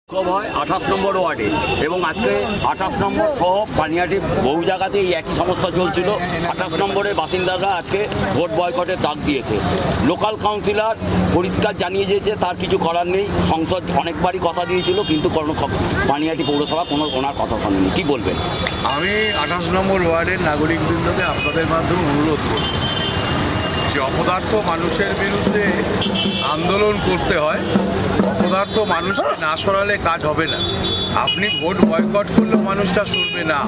বিক্ষোভ হয় 28 নম্বর ওয়ার্ডে এবং আজকে 28 নম্বর সহ পানিহাটি বহু জায়গাতে এই একই সমস্যা চলছিল। 28 নম্বরের বাসিন্দারা আজকে ভোট বয়কটের ডাক দিয়েছে। লোকাল কাউন্সিলর পরিষ্কার জানিয়ে দিয়েছে তার কিছু করার নেই। সংসদ অনেকবারই কথা দিয়েছিল কিন্তু কোনো পানিহাটি পৌরসভা কোনো ওনার কথা শোনেনি। কি বলবেন? আমি 28 নম্বর ওয়ার্ডের নাগরিকবৃন্দকে আপনাদের মাধ্যমে অনুরোধ করব যে অপদার্থ মানুষের বিরুদ্ধে আন্দোলন করতে হয়, অপদার্থ মানুষকে না সরালে কাজ হবে না। আপনি ভোট বয়কট করলেও মানুষটা শুনবে না।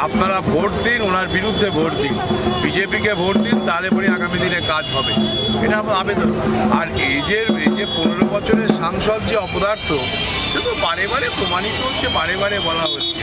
আপনারা ভোট দিন, ওনার বিরুদ্ধে ভোট দিন, বিজেপিকে ভোট দিন, তাহলে পরে আগামী দিনে কাজ হবে। এটা আমার আবেদন। আর এই যে 15 বছরের সাংসদ যে অপদার্থ, সে তো বারে বারে প্রমাণিত হচ্ছে, বারে বারে বলা হচ্ছে।